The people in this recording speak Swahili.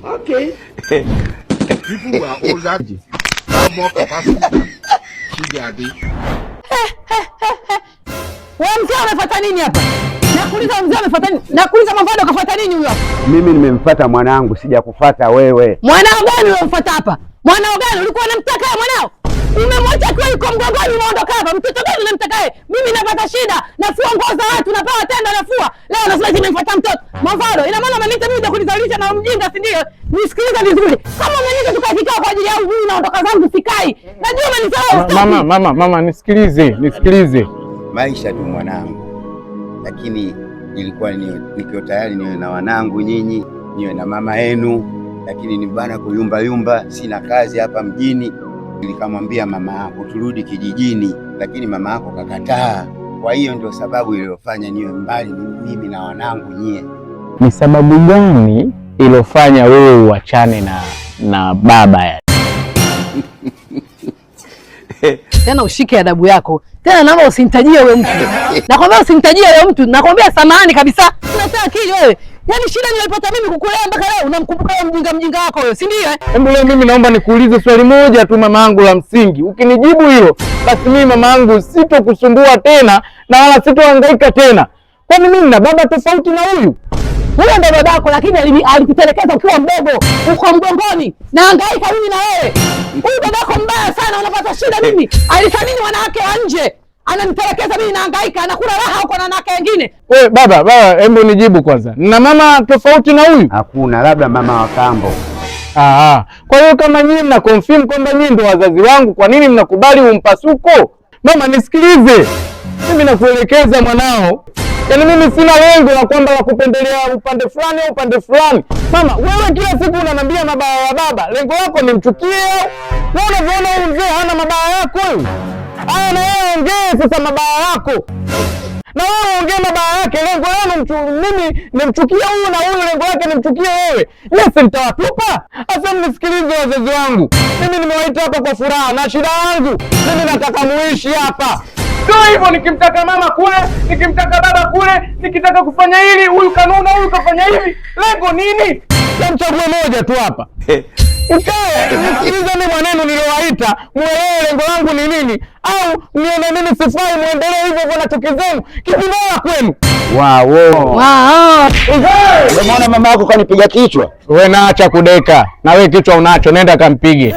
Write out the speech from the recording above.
Okay. People who are older have more capacity. Wewe mzee unafuata nini hapa? Nakuuliza mzee unafuata nini? Nakuuliza Mavado kafuata nini huyo? Mimi nimemfuata mwanangu, sijakufuata wewe. Mwanao gani unamfuata hapa? Mwanao gani? Ulikuwa unamtaka mwanao? Umemwacha kwa yuko mgongoni unaondoka hapa. Mtoto gani unamtaka yeye? Mimi napata shida, nafua nguo za watu, napewa tenda nafua. Leo nasema nimemfuata mtoto. Mavado, ina maana umeniita mimi ndio kunizalisha na mjinga si ndio? Nisikiliza vizuri. Kama umeniita tukakaa kwa ajili ya mimi naondoka zangu sikai. Najua umenisahau. Mama nisikilize. Maisha tu mwanangu. Lakini ilikuwa nikiwa tayari niwe na wanangu nyinyi, niwe na mama yenu, lakini ni bana kuyumba, sina kazi hapa mjini. Nikamwambia mama yako turudi kijijini, lakini mama yako kakataa. Kwa hiyo ndio sababu iliyofanya niwe mbali mimi na wanangu nyie. Ni sababu gani iliyofanya wewe uachane na baba ya? Tena ushike adabu yako. Tena naomba usinitajie wewe mtu. Nakwambia usinitajie wewe mtu. Nakwambia samahani kabisa. Unataka akili wewe. Yaani shida nilipata mimi kukulea mpaka leo unamkumbuka wewe mjinga wako wewe, si ndio eh? Hebu leo mimi naomba nikuulize swali moja tu mamangu la msingi. Ukinijibu hilo, basi mimi mamangu sitokusumbua tena na wala sitohangaika tena. Kwani mimi nina baba tofauti na huyu? Huyo ndio babako, lakini alikutelekeza ukiwa mdogo, uko mgongoni. Nahangaika mimi na wewe. Huyu babako mbaya sana, unapata shida mimi. Alithamini wanawake wa nje. Ananitelekeza mimi nahangaika, anakula raha huko na wanawake wengine. Wewe baba, hebu nijibu kwanza. Nina mama tofauti na huyu? Hakuna, labda mama wa kambo. Kwa hiyo kama nyinyi mna confirm kwamba nyinyi ndio wazazi wangu, kwa nini mnakubali umpasuko? Mama nisikilize. Mimi nakuelekeza mwanao. Yaani mimi sina lengo la kwamba la kupendelea upande fulani au upande fulani. Mama, wewe kila siku unaniambia mabaya ya baba. Lengo lako ni mchukie? Wewe unaona huyu mzee hana mabaya yako huyu? Haya na wewe ongee sasa mabaya yako. Na wewe ongea mabaya yake. Lengo lako mimi nimchukie huyu na huyu lengo lake nimchukie wewe. Yes, nitawatupa. Sasa mnisikilize wazazi wangu. Mimi nimewaita hapa kwa furaha na shida yangu. Mimi nataka muishi hapa. Sio hivyo nikimtaka mama kule, nikimtaka baba kule, nikitaka kufanya hili, huyu kanuna, huyu kafanya hivi. Lengo nini? Mchague moja tu hapa. Nisikilize mimi maneno niliyowaita, muelewe lengo langu ni nini, au nione mimi sifai muendelee hivyo kwa natokezenu. Kipi bora kwenu? Umeona mama yako kanipiga kichwa? Wewe naacha kudeka. Na wewe kichwa unacho, nenda kampige.